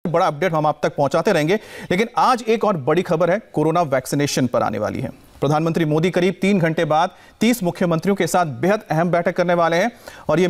बड़ा अपडेट हम आप तक पहुंचाते रहेंगे, लेकिन आज एक और बड़ी खबर है, कोरोना वैक्सीनेशन पर आने वाली है। प्रधानमंत्री मोदी करीब 3 घंटे बाद 30 मुख्यमंत्रियों के साथ बेहद अहम बैठक करने वाले हैं और ये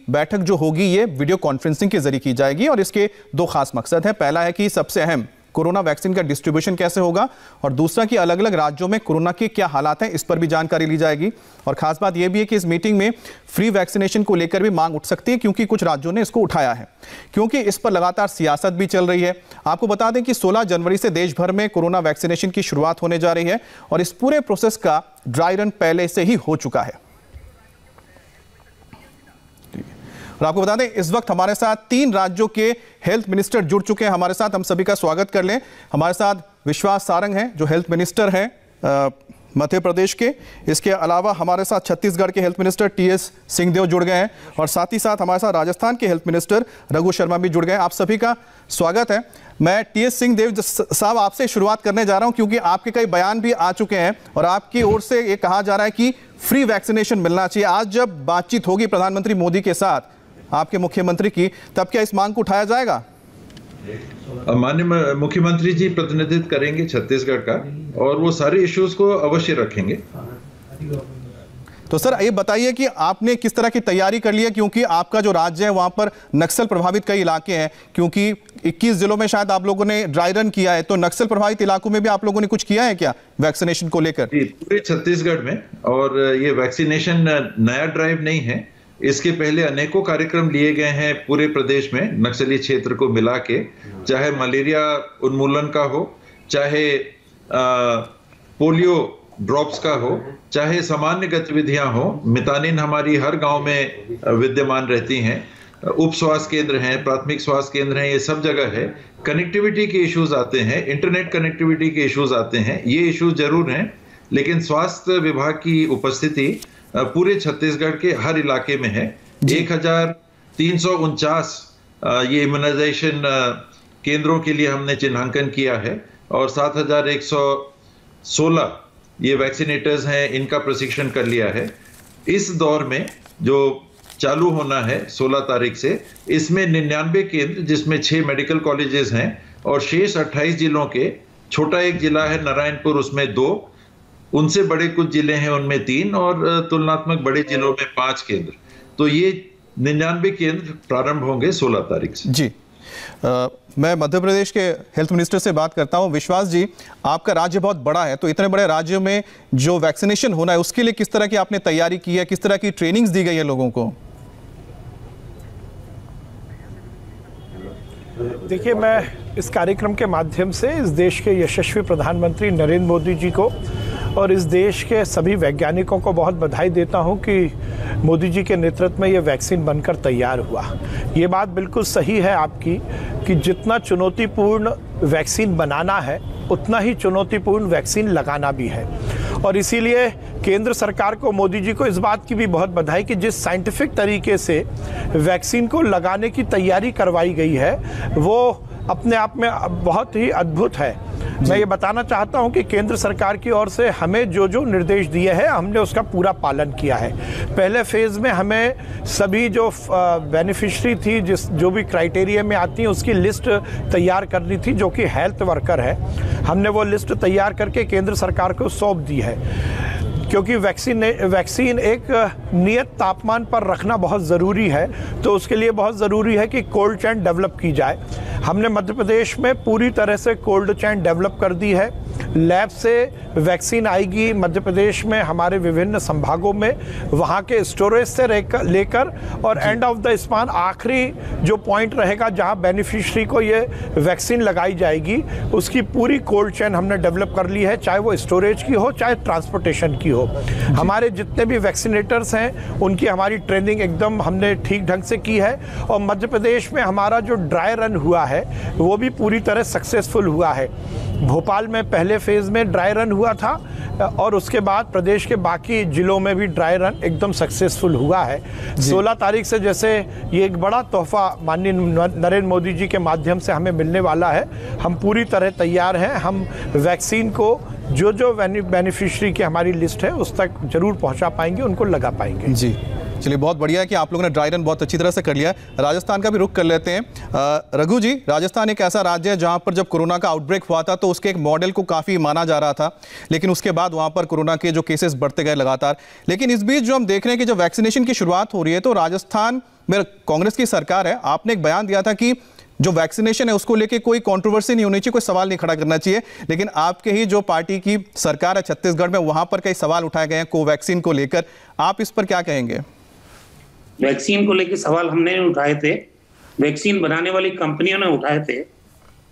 बैठक जो होगी ये वीडियो कॉन्फ्रेंसिंग के जरिए की जाएगी और इसके 2 खास मकसद हैं। पहला है कि सबसे अहम कोरोना वैक्सीन का डिस्ट्रीब्यूशन कैसे होगा और दूसरा कि अलग अलग राज्यों में कोरोना के क्या हालात हैं, इस पर भी जानकारी ली जाएगी। और खास बात यह भी है कि इस मीटिंग में फ्री वैक्सीनेशन को लेकर भी मांग उठ सकती है, क्योंकि कुछ राज्यों ने इसको उठाया है, क्योंकि इस पर लगातार सियासत भी चल रही है। आपको बता दें कि 16 जनवरी से देश भर में कोरोना वैक्सीनेशन की शुरुआत होने जा रही है और इस पूरे प्रोसेस का ड्राई रन पहले से ही हो चुका है। और आपको बता दें इस वक्त हमारे साथ 3 राज्यों के हेल्थ मिनिस्टर जुड़ चुके हैं हमारे साथ। हम सभी का स्वागत कर लें। हमारे साथ विश्वास सारंग हैं जो हेल्थ मिनिस्टर हैं मध्य प्रदेश के। इसके अलावा हमारे साथ छत्तीसगढ़ के हेल्थ मिनिस्टर टीएस सिंहदेव जुड़ गए हैं और साथ ही साथ हमारे साथ राजस्थान के हेल्थ मिनिस्टर रघु शर्मा भी जुड़ गए हैं। आप सभी का स्वागत है। मैं टीएस सिंहदेव साहब आपसे शुरुआत करने जा रहा हूं, क्योंकि आपके कई बयान भी आ चुके हैं और आपकी ओर से ये कहा जा रहा है कि फ्री वैक्सीनेशन मिलना चाहिए। आज जब बातचीत होगी प्रधानमंत्री मोदी के साथ आपके मुख्यमंत्री की, तब क्या इस मांग को उठाया जाएगा? माननीय मुख्यमंत्री जी प्रतिनिधित्व करेंगे छत्तीसगढ़ का और वो सारे इश्यूज को अवश्य रखेंगे। तो सर ये बताइए कि आपने किस तरह की तैयारी कर ली है, क्योंकि आपका जो राज्य है वहां पर नक्सल प्रभावित कई इलाके हैं, क्योंकि 21 जिलों में शायद आप लोगों ने ड्राई रन किया है, तो नक्सल प्रभावित इलाकों में भी आप लोगों ने कुछ किया है क्या वैक्सीनेशन को लेकर? पूरे छत्तीसगढ़ में, और ये वैक्सीनेशन नया ड्राइव नहीं है, इसके पहले अनेकों कार्यक्रम लिए गए हैं पूरे प्रदेश में नक्सली क्षेत्र को मिला के, चाहे मलेरिया उन्मूलन का हो, चाहे पोलियो ड्रॉप्स का हो, चाहे सामान्य गतिविधियां हो। मितानिन हमारी हर गांव में विद्यमान रहती हैं, उप स्वास्थ्य केंद्र हैं, प्राथमिक स्वास्थ्य केंद्र हैं, ये सब जगह है। कनेक्टिविटी के इश्यूज आते हैं, इंटरनेट कनेक्टिविटी के इश्यूज आते हैं, ये इश्यूज जरूर हैं, लेकिन स्वास्थ्य विभाग की उपस्थिति पूरे छत्तीसगढ़ के हर इलाके में है। 1349 ये इम्यूनाइजेशन केंद्रों के लिए हमने चिन्हांकन किया है और 7116 ये वैक्सीनेटर्स हैं, इनका प्रशिक्षण कर लिया है। इस दौर में जो चालू होना है 16 तारीख से, इसमें 99 केंद्र, जिसमें 6 मेडिकल कॉलेजेस हैं और शेष 28 जिलों के, छोटा एक जिला है नारायणपुर, उसमें 2, उनसे बड़े कुछ जिले हैं उनमें 3 और तुलनात्मक बड़े जिलों में 5 केंद्र। तो ये 99 केंद्र प्रारंभ होंगे 16 तारीख से। जी मैं मध्य प्रदेश के हेल्थ मिनिस्टर से बात करता हूं। विश्वास जी, आपका राज्य बहुत बड़ा है, तो इतने बड़े राज्यों में जो वैक्सीनेशन होना है उसके लिए किस तरह की आपने तैयारी की है, किस तरह की ट्रेनिंग्स दी गई है लोगों को? देखिए, मैं इस कार्यक्रम के माध्यम से इस देश के यशस्वी प्रधानमंत्री नरेंद्र मोदी जी को और इस देश के सभी वैज्ञानिकों को बहुत बधाई देता हूं कि मोदी जी के नेतृत्व में ये वैक्सीन बनकर तैयार हुआ। ये बात बिल्कुल सही है आपकी कि जितना चुनौतीपूर्ण वैक्सीन बनाना है उतना ही चुनौतीपूर्ण वैक्सीन लगाना भी है, और इसीलिए केंद्र सरकार को, मोदी जी को इस बात की भी बहुत बधाई कि जिस साइंटिफिक तरीके से वैक्सीन को लगाने की तैयारी करवाई गई है वो अपने आप में बहुत ही अद्भुत है। मैं ये बताना चाहता हूं कि केंद्र सरकार की ओर से हमें जो जो निर्देश दिए हैं हमने उसका पूरा पालन किया है। पहले फेज़ में हमें सभी जो बेनिफिशरी थी, जो भी क्राइटेरिया में आती हैं, उसकी लिस्ट तैयार करनी थी, जो कि हेल्थ वर्कर है। हमने वो लिस्ट तैयार करके केंद्र सरकार को सौंप दी है, क्योंकि वैक्सीन एक नियत तापमान पर रखना बहुत ज़रूरी है, तो उसके लिए बहुत ज़रूरी है कि कोल्ड चेन डेवलप की जाए। हमने मध्य प्रदेश में पूरी तरह से कोल्ड चेन डेवलप कर दी है। लैब से वैक्सीन आएगी मध्य प्रदेश में, हमारे विभिन्न संभागों में, वहाँ के स्टोरेज से लेकर और एंड ऑफ द स्पान आखिरी जो पॉइंट रहेगा जहाँ बेनिफिशरी को ये वैक्सीन लगाई जाएगी, उसकी पूरी कोल्ड चेन हमने डेवलप कर ली है, चाहे वो स्टोरेज की हो चाहे ट्रांसपोर्टेशन की हो। हमारे जितने भी वैक्सीनेटर्स हैं उनकी हमारी ट्रेनिंग एकदम हमने ठीक ढंग से की है, और मध्य प्रदेश में हमारा जो ड्राई रन हुआ है वो भी पूरी तरह सक्सेसफुल हुआ है। भोपाल में पहले फेज़ में ड्राई रन हुआ था और उसके बाद प्रदेश के बाकी जिलों में भी ड्राई रन एकदम सक्सेसफुल हुआ है। 16 तारीख से जैसे ये एक बड़ा तोहफा माननीय नरेंद्र मोदी जी के माध्यम से हमें मिलने वाला है, हम पूरी तरह तैयार हैं। हम वैक्सीन को जो बेनिफिशरी की हमारी लिस्ट है उस तक जरूर पहुंचा पाएंगे, उनको लगा पाएंगे। जी चलिए, बहुत बढ़िया है कि आप लोगों ने ड्राई रन बहुत अच्छी तरह से कर लिया है। राजस्थान का भी रुख कर लेते हैं। रघु जी, राजस्थान एक ऐसा राज्य है जहां पर जब कोरोना का आउटब्रेक हुआ था तो उसके एक मॉडल को काफ़ी माना जा रहा था, लेकिन उसके बाद वहां पर कोरोना के जो केसेस बढ़ते गए लगातार। लेकिन इस बीच जो हम देख रहे हैं कि जब वैक्सीनेशन की शुरुआत हो रही है तो राजस्थान में कांग्रेस की सरकार है, आपने एक बयान दिया था कि जो वैक्सीनेशन है उसको लेके कोई कंट्रोवर्सी नहीं होनी चाहिए, कोई सवाल नहीं खड़ा करना चाहिए। लेकिन आपके ही जो पार्टी की सरकार है छत्तीसगढ़ में, वहां पर कई सवाल उठाए गए हैं कोवैक्सीन को लेकर, आप इस पर क्या कहेंगे? वैक्सीन को लेकर सवाल हमने उठाए थे, वैक्सीन बनाने वाली कंपनियों ने उठाए थे।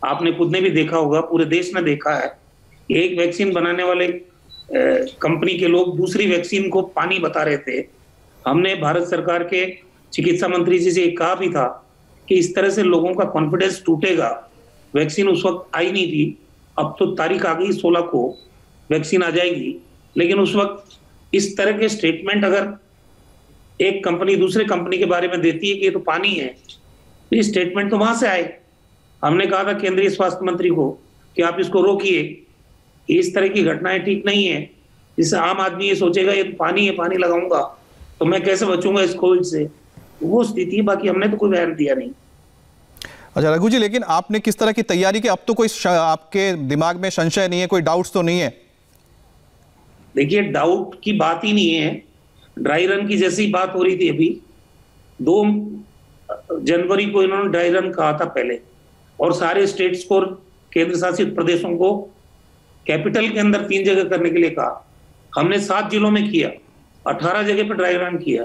आपने खुद ने भी देखा होगा, पूरे देश ने देखा है, एक वैक्सीन बनाने वाले कंपनी के लोग दूसरी वैक्सीन को पानी बता रहे थे। हमने भारत सरकार के चिकित्सा मंत्री जी से कहा भी था कि इस तरह से लोगों का कॉन्फिडेंस टूटेगा। वैक्सीन उस वक्त आई नहीं थी, अब तो तारीख आ गई 16 को वैक्सीन आ जाएगी। लेकिन उस वक्त इस तरह के स्टेटमेंट अगर एक कंपनी दूसरे कंपनी के बारे में देती है कि ये तो पानी है, तो ये स्टेटमेंट तो वहां से आए। हमने कहा था केंद्रीय स्वास्थ्य मंत्री को कि आप इसको रोकिए, इस तरह की घटनाएं ठीक नहीं है। जिससे आम आदमी ये सोचेगा ये तो पानी है, पानी लगाऊंगा तो मैं कैसे बचूंगा इस कोविड से, वो स्थिति। बाकी हमने तो कोई बयान दिया नहीं। अच्छा रघु जी, लेकिन आपने किस तरह की तैयारी की? अब तो कोई आपके दिमाग में संशय नहीं है, कोई डाउट्स तो नहीं है? देखिए, डाउट की बात ही नहीं है। ड्राई रन की जैसी बात हो रही थी अभी, 2 जनवरी को इन्होंने ड्राई रन कहा था पहले, और सारे स्टेट्स को, केंद्र शासित प्रदेशों को कैपिटल के अंदर 3 जगह करने के लिए कहा। हमने 7 जिलों में किया, 18 जगह पर ड्राई रन किया,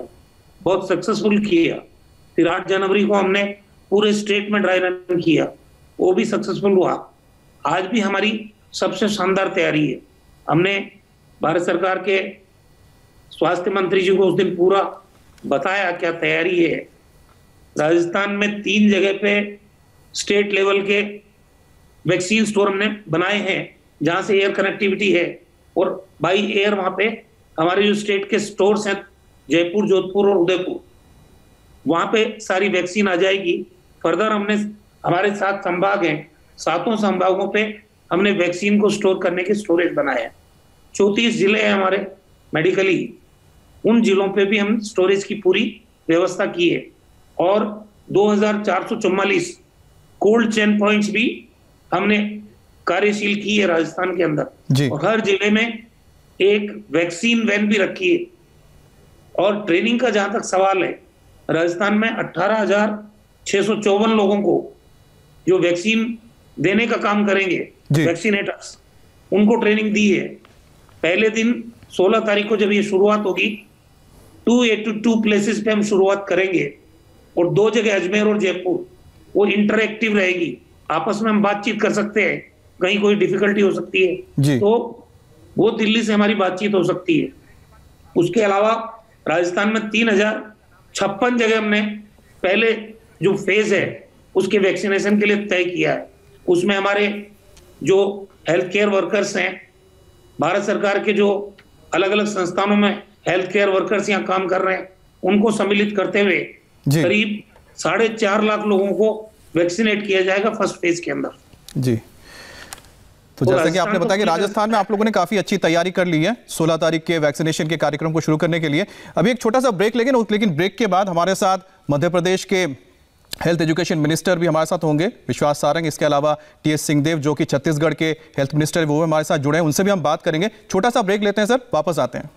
बहुत सक्सेसफुल किया। फिर 8 जनवरी को हमने पूरे स्टेट में ड्राई रन किया, वो भी सक्सेसफुल हुआ। आज भी हमारी सबसे शानदार तैयारी है। हमने भारत सरकार के स्वास्थ्य मंत्री जी को उस दिन पूरा बताया क्या तैयारी है। राजस्थान में 3 जगह पे स्टेट लेवल के वैक्सीन स्टोर हमने बनाए हैं जहां से एयर कनेक्टिविटी है, और बाई एयर वहां पे हमारे जो स्टेट के स्टोर्स हैं जयपुर, जोधपुर और उदयपुर, वहां पे सारी वैक्सीन आ जाएगी। फर्दर हमने, हमारे 7 संभाग हैं, 7 संभागों पे हमने वैक्सीन को स्टोर करने के स्टोरेज बनाए हैं। 34 जिले हैं हमारे मेडिकली, उन जिलों पे भी हम स्टोरेज की पूरी व्यवस्था की है। और 2444 कोल्ड चेन पॉइंट्स भी हमने कार्यशील की है राजस्थान के अंदर, और हर जिले में एक वैक्सीन वैन भी रखी है। और ट्रेनिंग का जहां तक सवाल है, राजस्थान में 18,654 लोगों को जो वैक्सीन देने का काम करेंगे, वैक्सीनेटर्स, उनको ट्रेनिंग दी है। पहले दिन 16 तारीख को जब ये शुरुआत होगी, 282 प्लेसेस पे हम शुरुआत करेंगे, और 2 जगह अजमेर और जयपुर, वो इंटरएक्टिव रहेगी। आपस में हम बातचीत कर सकते हैं, कहीं कोई डिफिकल्टी हो सकती है तो वो दिल्ली से हमारी बातचीत हो सकती है। उसके अलावा राजस्थान में 3056 जगह हमने पहले जो फेज है उसके वैक्सीनेशन के लिए तय किया है। उसमें हमारे जो हेल्थ केयर वर्कर्स हैं, भारत सरकार के जो अलग अलग संस्थानों में हेल्थ केयर वर्कर्स यहाँ काम कर रहे हैं, उनको सम्मिलित करते हुए करीब 4.5 लाख लोगों को वैक्सीनेट किया जाएगा फर्स्ट फेज के अंदर। जी, तो जैसा कि आपने बताया कि राजस्थान में आप लोगों ने काफी अच्छी तैयारी कर ली है 16 तारीख के वैक्सीनेशन के कार्यक्रम को शुरू करने के लिए। अभी एक छोटा सा ब्रेक लेंगे, लेकिन ब्रेक के बाद हमारे साथ मध्य प्रदेश के हेल्थ एजुकेशन मिनिस्टर भी हमारे साथ होंगे, विश्वास सारंग। इसके अलावा टी.एस. सिंहदेव जो कि छत्तीसगढ़ के हेल्थ मिनिस्टर है, वो हमारे साथ जुड़े हैं, उनसे भी हम बात करेंगे। छोटा सा ब्रेक लेते हैं सर, वापस आते हैं।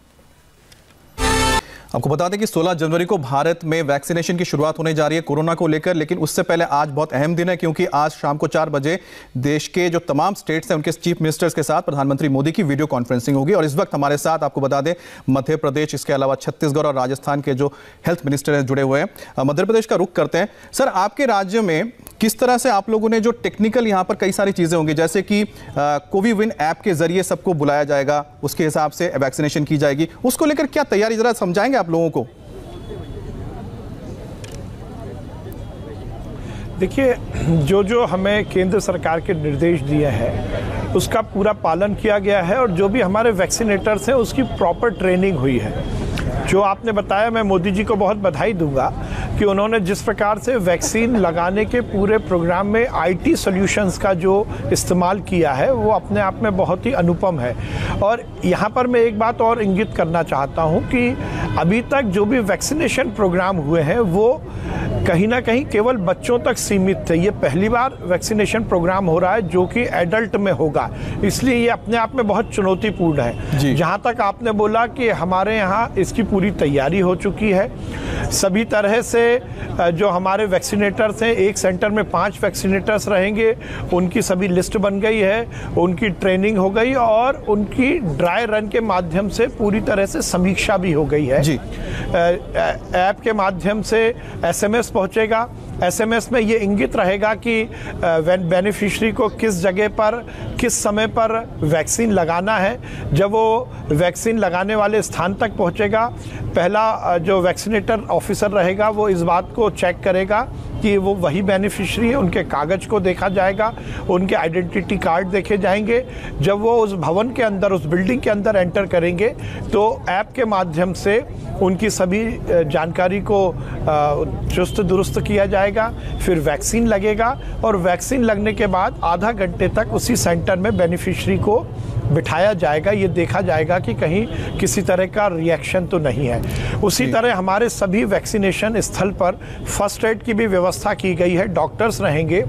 आपको बता दें कि 16 जनवरी को भारत में वैक्सीनेशन की शुरुआत होने जा रही है कोरोना को लेकर, लेकिन उससे पहले आज बहुत अहम दिन है, क्योंकि आज शाम को 4 बजे देश के जो तमाम स्टेट्स हैं उनके चीफ मिनिस्टर्स के साथ प्रधानमंत्री मोदी की वीडियो कॉन्फ्रेंसिंग होगी। और इस वक्त हमारे साथ, आपको बता दें, मध्य प्रदेश, इसके अलावा छत्तीसगढ़ और राजस्थान के जो हेल्थ मिनिस्टर हैं जुड़े हुए हैं। मध्य प्रदेश का रुख करते हैं। सर, आपके राज्य में किस तरह से आप लोगों ने जो टेक्निकल यहाँ पर कई सारी चीज़ें होंगी, जैसे कि कोविविन ऐप के जरिए सबको बुलाया जाएगा, उसके हिसाब से वैक्सीनेशन की जाएगी, उसको लेकर क्या तैयारी, जरा समझाएंगे आप लोगों को? देखिए, जो हमें केंद्र सरकार के निर्देश दिए हैं उसका पूरा पालन किया गया है, और जो भी हमारे वैक्सीनेटर्स हैं उसकी प्रॉपर ट्रेनिंग हुई है। जो आपने बताया, मैं मोदी जी को बहुत बधाई दूंगा कि उन्होंने जिस प्रकार से वैक्सीन लगाने के पूरे प्रोग्राम में आईटी सॉल्यूशंस का जो इस्तेमाल किया है वो अपने आप में बहुत ही अनुपम है। और यहाँ पर मैं एक बात और इंगित करना चाहता हूँ कि अभी तक जो भी वैक्सीनेशन प्रोग्राम हुए हैं वो कहीं ना कहीं केवल बच्चों तक सीमित थे। ये पहली बार वैक्सीनेशन प्रोग्राम हो रहा है जो कि एडल्ट में होगा, इसलिए ये अपने आप में बहुत चुनौतीपूर्ण है। जहाँ तक आपने बोला कि हमारे यहाँ इसकी पूरी तैयारी हो चुकी है, सभी तरह से जो हमारे वैक्सीनेटर्स हैं, एक सेंटर में 5 वैक्सीनेटर्स रहेंगे, उनकी सभी लिस्ट बन गई है, उनकी ट्रेनिंग हो गई और उनकी ड्राई रन के माध्यम से पूरी तरह से समीक्षा भी हो गई है। ऐप के माध्यम से SMS पहुंचेगा। SMS में ये इंगित रहेगा कि बेनिफिशियरी को किस जगह पर किस समय पर वैक्सीन लगाना है। जब वो वैक्सीन लगाने वाले स्थान तक पहुंचेगा, पहला जो वैक्सीनेटर ऑफिसर रहेगा वो इस बात को चेक करेगा कि वो वही बेनिफिशियरी है, उनके कागज को देखा जाएगा, उनके आइडेंटिटी कार्ड देखे जाएंगे। जब वो उस भवन के अंदर, उस बिल्डिंग के अंदर एंटर करेंगे तो ऐप के माध्यम से उनकी सभी जानकारी को चुस्त दुरुस्त किया जाएगा। फिर वैक्सीन लगेगा और वैक्सीन लगने के बाद आधा घंटे तक उसी सेंटर में बेनिफिशियरी को बिठाया जाएगा। ये देखा जाएगा कि कहीं किसी तरह का रिएक्शन तो नहीं है। उसी तरह हमारे सभी वैक्सीनेशन स्थल पर फर्स्ट एड की भी व्यवस्था की गई है। डॉक्टर्स रहेंगे,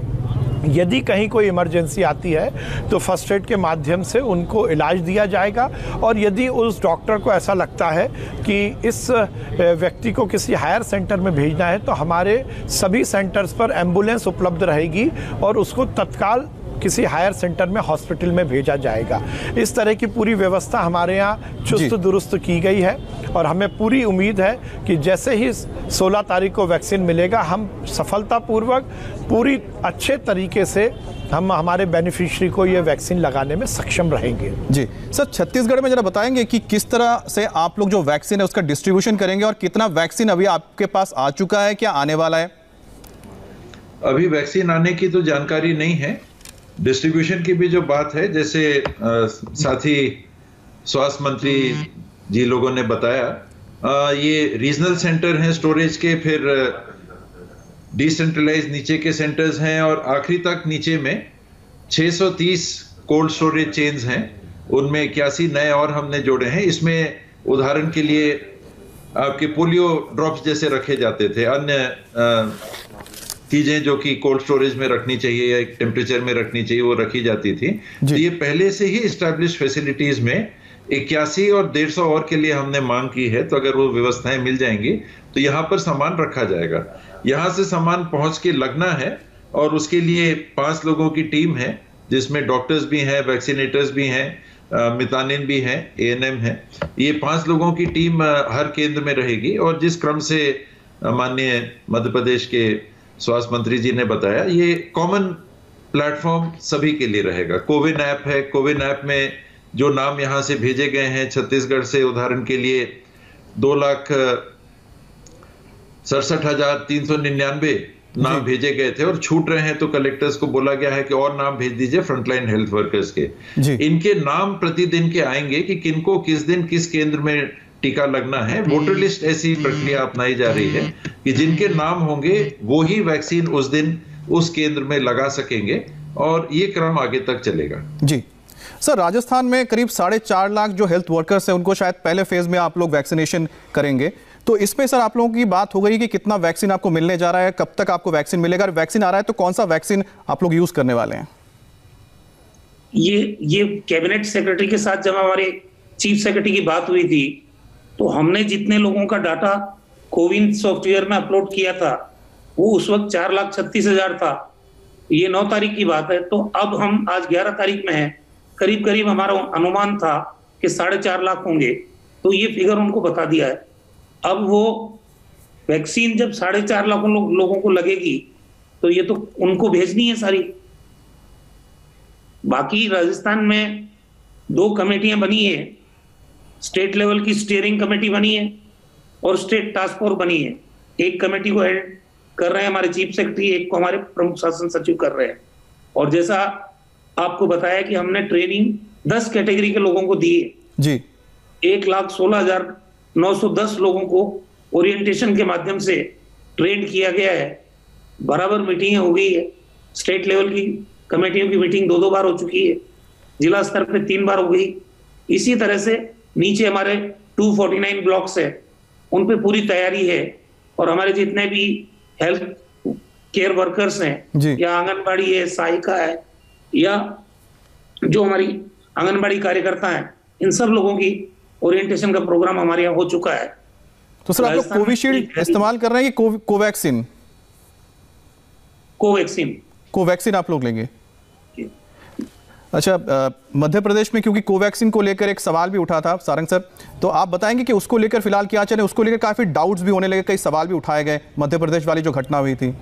यदि कहीं कोई इमरजेंसी आती है तो फर्स्ट एड के माध्यम से उनको इलाज दिया जाएगा। और यदि उस डॉक्टर को ऐसा लगता है कि इस व्यक्ति को किसी हायर सेंटर में भेजना है तो हमारे सभी सेंटर्स पर एम्बुलेंस उपलब्ध रहेगी और उसको तत्काल किसी हायर सेंटर में, हॉस्पिटल में भेजा जाएगा। इस तरह की पूरी व्यवस्था हमारे यहाँ चुस्त दुरुस्त की गई है और हमें पूरी उम्मीद है कि जैसे ही 16 तारीख को वैक्सीन मिलेगा, हम सफलतापूर्वक पूरी अच्छे तरीके से हम हमारे बेनिफिशियरी को ये वैक्सीन लगाने में सक्षम रहेंगे। जी सर, छत्तीसगढ़ में जरा बताएंगे कि किस तरह से आप लोग जो वैक्सीन है उसका डिस्ट्रीब्यूशन करेंगे और कितना वैक्सीन अभी आपके पास आ चुका है, क्या आने वाला है? अभी वैक्सीन आने की तो जानकारी नहीं है। डिस्ट्रीब्यूशन की भी जो बात है, जैसे साथी स्वास्थ्य मंत्री जी लोगों ने बताया, ये रीजनल सेंटर हैं स्टोरेज के, फिर डिसेंट्रलाइज नीचे के सेंटर्स हैं और आखिरी तक नीचे में 630 कोल्ड स्टोरेज चेन्स हैं। उनमें 81 नए और हमने जोड़े हैं। इसमें उदाहरण के लिए आपके पोलियो ड्रॉप्स जैसे रखे जाते थे, अन्य चीजें जो कि कोल्ड स्टोरेज में रखनी चाहिए या एक टेम्परेचर में रखनी चाहिए, वो रखी जाती थी। तो ये पहले से ही एस्टैब्लिश फैसिलिटीज में 81 और 150 और के लिए हमने मांग की है। तो अगर वो व्यवस्थाएं मिल जाएंगी तो यहाँ पर सामान रखा जाएगा। यहाँ से सामान पहुंच के लगना है और उसके लिए 5 लोगों की टीम है, जिसमें डॉक्टर्स भी हैं, वैक्सीनेटर्स भी हैं, मितानिन भी हैं, ANM है। ये 5 लोगों की टीम हर केंद्र में रहेगी और जिस क्रम से माननीय मध्य प्रदेश के स्वास्थ्य मंत्री जी ने बताया, ये कॉमन प्लेटफॉर्म सभी के लिए रहेगा। कोविन ऐप है, कोविन ऐप में जो नाम यहाँ से भेजे गए हैं छत्तीसगढ़ से, उदाहरण के लिए 2,67,399 नाम भेजे गए थे और छूट रहे हैं, तो कलेक्टर्स को बोला गया है कि और नाम भेज दीजिए फ्रंटलाइन हेल्थ वर्कर्स के। इनके नाम प्रतिदिन के आएंगे कि किनको किस दिन किस केंद्र में टीका लगना है। वोटर लिस्ट ऐसी प्रक्रिया अपनाई जा रही है कि जिनके नाम होंगे वो ही वैक्सीन उस दिन उस केंद्र में लगा सकेंगे और ये क्रम आगे तक चलेगा। जी सर, राजस्थान में करीब 4.5 लाख जो हेल्थ वर्कर्स हैं उनको शायद पहले फेज में आप लोग वैक्सीनेशन करेंगे, तो इसमें सर आप लोगों की बात हो गई कि कितना वैक्सीन आपको मिलने जा रहा है, कब तक आपको वैक्सीन मिलेगा? वैक्सीन आ रहा है तो कौन सा वैक्सीन आप लोग यूज करने वाले हैं? ये कैबिनेट सेक्रेटरी के साथ जब हमारे चीफ सेक्रेटरी की बात हुई थी तो हमने जितने लोगों का डाटा कोविन सॉफ्टवेयर में अपलोड किया था वो उस वक्त 4,36,000 था। ये 9 तारीख की बात है, तो अब हम आज 11 तारीख में हैं, करीब करीब हमारा अनुमान था कि 4.5 लाख होंगे, तो ये फिगर उनको बता दिया है। अब वो वैक्सीन जब 4.5 लाख लोगों को लगेगी तो ये तो उनको भेजनी है सारी। बाकी राजस्थान में 2 कमेटियां बनी है, स्टेट लेवल की स्टीयरिंग कमेटी बनी है और स्टेट टास्क फोर्स बनी है। एक कमेटी को हेड कर रहे हैं हमारे चीफ सेक्रेटरी, एक को हमारे प्रमुख शासन सचिव कर रहे हैं। और जैसा आपको बताया कि हमने ट्रेनिंग 10 कैटेगरी के लोगों को दी है जी। 1,16,910 लोगों को ओरिएंटेशन के माध्यम से ट्रेंड किया गया है, बराबर मीटिंगें हो गई है, स्टेट लेवल की कमेटियों की मीटिंग 2-2 बार हो चुकी है, जिला स्तर पे 3 बार हो गई। इसी तरह से नीचे हमारे 249 ब्लॉक्स है, उन पे पूरी तैयारी है, और हमारे जितने भी हेल्थ केयर वर्कर्स हैं या आंगनबाड़ी है, सहायिका है, या जो हमारी आंगनबाड़ी कार्यकर्ता हैं, इन सब लोगों की ओरिएंटेशन का प्रोग्राम हमारे यहाँ हो चुका है। तो सर, आप लोग कोविशील्ड इस्तेमाल कर रहे हैं कि कोवैक्सीन? कोवैक्सीन आप लोग लेंगे? अच्छा, मध्य प्रदेश में क्योंकि कोवैक्सीन को लेकर एक सवाल भी उठा था सारंग सर, तो आप बताएंगे कि उसको लेकर फिलहाल क्या चले? उसको लेकर काफी डाउट्स भी होने लगे, कई सवाल भी उठाए गए मध्य प्रदेश वाली जो घटना हुई थी।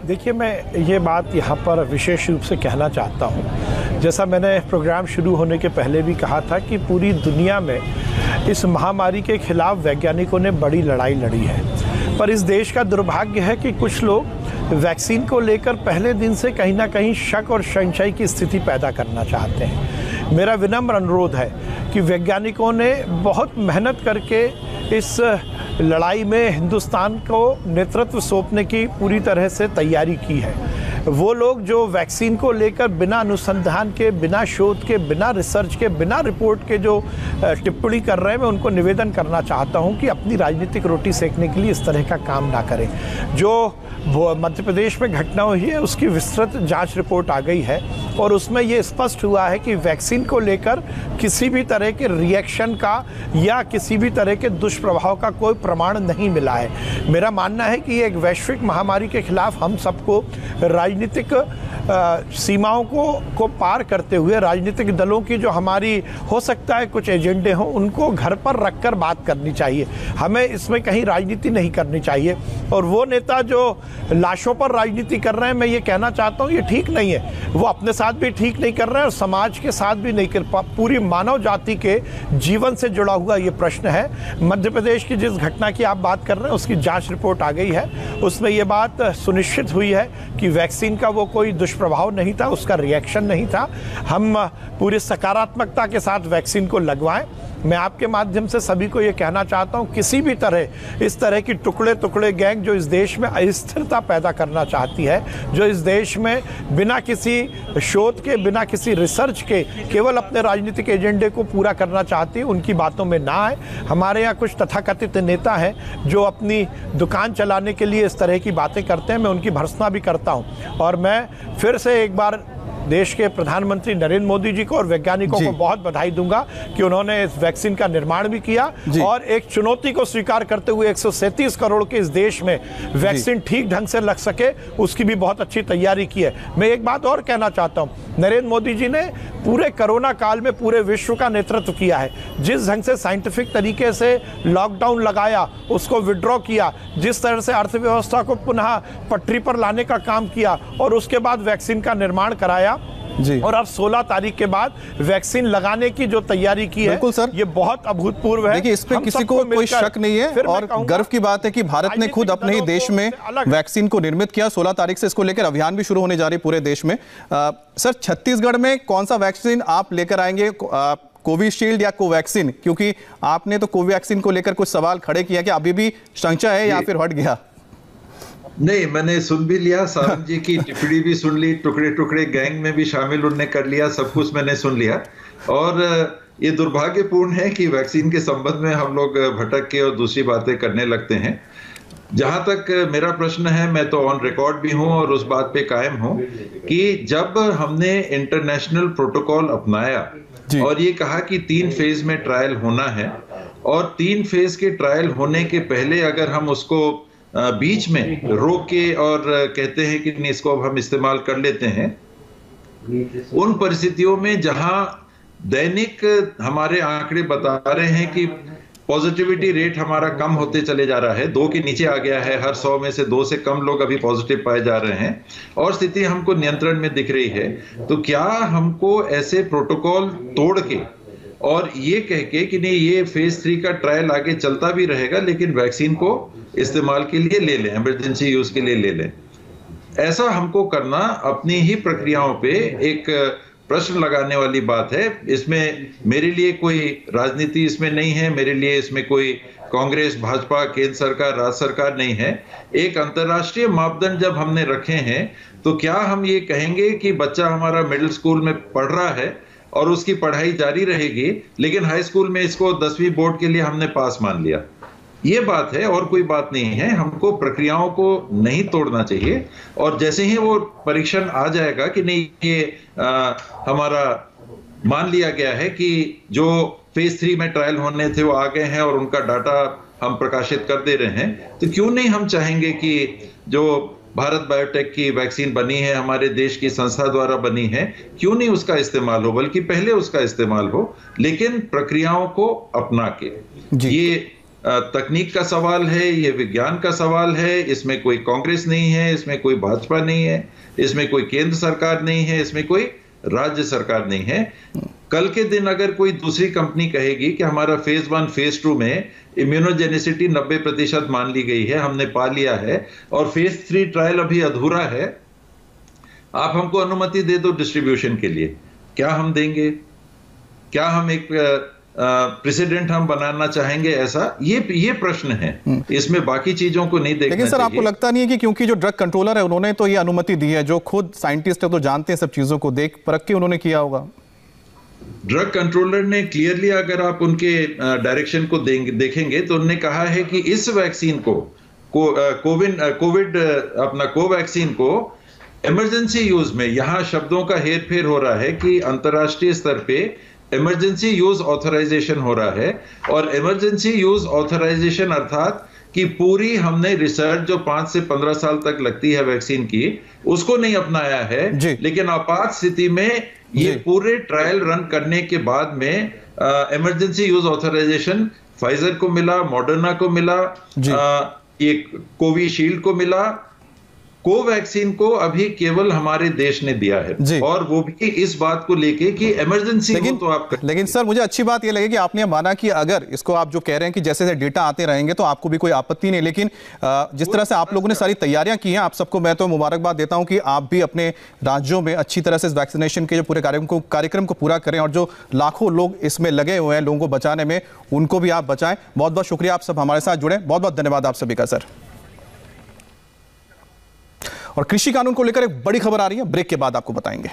देखिए, मैं ये बात यहाँ पर विशेष रूप से कहना चाहता हूँ, जैसा मैंने प्रोग्राम शुरू होने के पहले भी कहा था कि पूरी दुनिया में इस महामारी के खिलाफ वैज्ञानिकों ने बड़ी लड़ाई लड़ी है, पर इस देश का दुर्भाग्य है कि कुछ लोग वैक्सीन को लेकर पहले दिन से कहीं ना कहीं शक और संशय की स्थिति पैदा करना चाहते हैं। मेरा विनम्र अनुरोध है कि वैज्ञानिकों ने बहुत मेहनत करके इस लड़ाई में हिंदुस्तान को नेतृत्व सौंपने की पूरी तरह से तैयारी की है। वो लोग जो वैक्सीन को लेकर बिना अनुसंधान के, बिना शोध के, बिना रिसर्च के, बिना रिपोर्ट के जो टिप्पणी कर रहे हैं, मैं उनको निवेदन करना चाहता हूं कि अपनी राजनीतिक रोटी सेकने के लिए इस तरह का काम ना करें। जो मध्य प्रदेश में घटना हुई है उसकी विस्तृत जांच रिपोर्ट आ गई है और उसमें ये स्पष्ट हुआ है कि वैक्सीन को लेकर किसी भी तरह के रिएक्शन का या किसी भी तरह के दुष्प्रभाव का कोई प्रमाण नहीं मिला है। मेरा मानना है कि एक वैश्विक महामारी के खिलाफ हम सबको राजनीतिक सीमाओं को पार करते हुए राजनीतिक दलों की जो हमारी हो सकता है कुछ एजेंडे हों, उनको घर पर रखकर बात करनी चाहिए। हमें इसमें कहीं राजनीति नहीं करनी चाहिए। और वो नेता जो लाशों पर राजनीति कर रहे हैं, मैं ये कहना चाहता हूँ ये ठीक नहीं है। वो अपने साथ भी ठीक नहीं कर रहे हैं और समाज के साथ भी नहीं कर पूरी मानव जाति के जीवन से जुड़ा हुआ ये प्रश्न है। मध्य प्रदेश की जिस घटना की आप बात कर रहे हैं उसकी जांच रिपोर्ट आ गई है, उसमें ये बात सुनिश्चित हुई है कि वैक्सीन का वो कोई दुष्प्रभाव नहीं था, उसका रिएक्शन नहीं था। हम पूरी सकारात्मकता के साथ वैक्सीन को लगवाएं। मैं आपके माध्यम से सभी को ये कहना चाहता हूँ, किसी भी तरह इस तरह की टुकड़े टुकड़े गैंग जो इस देश में अस्थिरता पैदा करना चाहती है, जो इस देश में बिना किसी शोध के, बिना किसी रिसर्च के केवल अपने राजनीतिक एजेंडे को पूरा करना चाहती है, उनकी बातों में ना आए। हमारे यहाँ कुछ तथाकथित नेता हैं जो अपनी दुकान चलाने के लिए इस तरह की बातें करते हैं, मैं उनकी भर्त्सना भी करता हूँ। और मैं फिर से एक बार देश के प्रधानमंत्री नरेंद्र मोदी जी को और वैज्ञानिकों को बहुत बधाई दूंगा कि उन्होंने इस वैक्सीन का निर्माण भी किया और एक चुनौती को स्वीकार करते हुए 137 करोड़ के इस देश में वैक्सीन ठीक ढंग से लग सके उसकी भी बहुत अच्छी तैयारी की है। मैं एक बात और कहना चाहता हूं, नरेंद्र मोदी जी ने पूरे कोरोना काल में पूरे विश्व का नेतृत्व किया है। जिस ढंग से साइंटिफिक तरीके से लॉकडाउन लगाया, उसको विड्रॉ किया, जिस तरह से अर्थव्यवस्था को पुनः पटरी पर लाने का काम किया और उसके बाद वैक्सीन का निर्माण कराया जी। और अब 16 तारीख के बाद वैक्सीन लगाने की जो तैयारी की है, सर, ये बहुत अभूतपूर्व है। देखिए, इस पे किसी को कोई शक नहीं है और गर्व की बात है कि भारत ने खुद अपने ही देश में वैक्सीन को निर्मित किया। 16 तारीख से इसको लेकर अभियान भी शुरू होने जा रही है पूरे देश में। सर, छत्तीसगढ़ में कौन सा वैक्सीन आप लेकर आएंगे, कोविशील्ड या कोवैक्सीन? क्योंकि आपने तो कोवैक्सीन को लेकर कुछ सवाल खड़े किया कि अभी भी संशय है या फिर हट गया? नहीं, मैंने सुन भी लिया, सारंग जी की टिप्पणी भी सुन ली, टुकड़े टुकड़े गैंग में भी शामिल उन्होंने कर लिया, सब कुछ मैंने सुन लिया। और ये दुर्भाग्यपूर्ण है कि वैक्सीन के संबंध में हम लोग भटक के और दूसरी बातें करने लगते हैं। जहां तक मेरा प्रश्न है, मैं तो ऑन रिकॉर्ड भी हूं और उस बात पे कायम हूं कि जब हमने इंटरनेशनल प्रोटोकॉल अपनाया और ये कहा कि 3 फेज में ट्रायल होना है और 3 फेज के ट्रायल होने के पहले अगर हम उसको बीच में रोक के और कहते हैं कि नहीं, इसको अब हम इस्तेमाल कर लेते हैं, उन परिस्थितियों में जहां दैनिक हमारे आंकड़े बता रहे हैं कि पॉजिटिविटी रेट हमारा कम होते चले जा रहा है, 2 के नीचे आ गया है, हर 100 में से 2 से कम लोग अभी पॉजिटिव पाए जा रहे हैं और स्थिति हमको नियंत्रण में दिख रही है, तो क्या हमको ऐसे प्रोटोकॉल तोड़ के और ये कह के कि नहीं, ये फेज 3 का ट्रायल आगे चलता भी रहेगा लेकिन वैक्सीन को इस्तेमाल के लिए ले लें, इमरजेंसी यूज के लिए ले लें, ऐसा हमको करना अपनी ही प्रक्रियाओं पे एक प्रश्न लगाने वाली बात है। इसमें मेरे लिए कोई राजनीति इसमें नहीं है, मेरे लिए इसमें कोई कांग्रेस, भाजपा, केंद्र सरकार, राज्य सरकार नहीं है। एक अंतर्राष्ट्रीय मापदंड जब हमने रखे हैं तो क्या हम ये कहेंगे कि बच्चा हमारा मिडिल स्कूल में पढ़ रहा है और उसकी पढ़ाई जारी रहेगी, लेकिन हाई स्कूल में इसको 10वीं बोर्ड के लिए हमने पास मान लिया, ये बात है और कोई बात नहीं है। हमको प्रक्रियाओं को नहीं तोड़ना चाहिए और जैसे ही वो परीक्षण आ जाएगा कि नहीं ये हमारा मान लिया गया है कि जो फेज 3 में ट्रायल होने थे वो आ गए हैं और उनका डाटा हम प्रकाशित कर दे रहे हैं, तो क्यों नहीं हम चाहेंगे कि जो भारत बायोटेक की वैक्सीन बनी है, हमारे देश की संस्था द्वारा बनी है, क्यों नहीं उसका इस्तेमाल हो, बल्कि पहले उसका इस्तेमाल हो, लेकिन प्रक्रियाओं को अपना के। ये तकनीक का सवाल है, ये विज्ञान का सवाल है, इसमें कोई कांग्रेस नहीं है, इसमें कोई भाजपा नहीं है, इसमें कोई केंद्र सरकार नहीं है, इसमें कोई राज्य सरकार नहीं है। कल के दिन अगर कोई दूसरी कंपनी कहेगी कि हमारा फेज 1 फेज 2 में इम्यूनोजेनिसिटी 90% मान ली गई है, हमने पा लिया है और फेज 3 ट्रायल अभी अधूरा है, आप हमको अनुमति दे दो डिस्ट्रीब्यूशन के लिए, क्या हम देंगे? क्या हम एक प्रेसिडेंट हम बनाना चाहेंगे ऐसा? ये प्रश्न है, इसमें बाकी चीजों को नहीं देखना। लेकिन सर आपको लगता नहीं है कि क्योंकि जो ड्रग कंट्रोलर है उन्होंने तो ये अनुमति दी है, जो खुद साइंटिस्ट है तो जानते हैं सब चीजों को, देख परख के उन्होंने किया होगा। ड्रग कंट्रोलर ने क्लियरली, अगर आप उनके डायरेक्शन को देखेंगे तो उन्होंने कहा है कि इस वैक्सीन को कोविड अपना कोवैक्सीन को इमरजेंसी यूज में, यहां शब्दों का हेरफेर हो रहा है कि अंतर्राष्ट्रीय स्तर पे इमरजेंसी यूज ऑथराइजेशन हो रहा है और इमरजेंसी यूज ऑथराइजेशन अर्थात कि पूरी हमने रिसर्च जो 5 से 15 साल तक लगती है वैक्सीन की, उसको नहीं अपनाया है, लेकिन आपात स्थिति में ये पूरे ट्रायल रन करने के बाद में इमरजेंसी यूज ऑथराइजेशन फाइजर को मिला, मॉडर्ना को मिला, ये कोविशील्ड को मिला, कोवैक्सीन को अभी केवल हमारे देश ने दिया है और वो भी इस बात को लेके कि इमरजेंसी हो तो आप लेकिन सर मुझे अच्छी बात ये लगी कि आपने माना कि अगर इसको आप जो कह रहे हैं कि जैसे जैसे डेटा आते रहेंगे तो आपको भी कोई आपत्ति नहीं, लेकिन जिस तरह से आप लोगों ने सारी तैयारियां की हैं, आप सबको मैं तो मुबारकबाद देता हूं कि आप भी अपने राज्यों में अच्छी तरह से इस वैक्सीनेशन के जो पूरे कार्यक्रम को पूरा करें और जो लाखों लोग इसमें लगे हुए हैं लोगों को बचाने में, उनको भी आप बचाएं। बहुत बहुत शुक्रिया, आप सब हमारे साथ जुड़े, बहुत बहुत धन्यवाद आप सभी का सर। और कृषि कानून को लेकर एक बड़ी खबर आ रही है, ब्रेक के बाद आपको बताएंगे।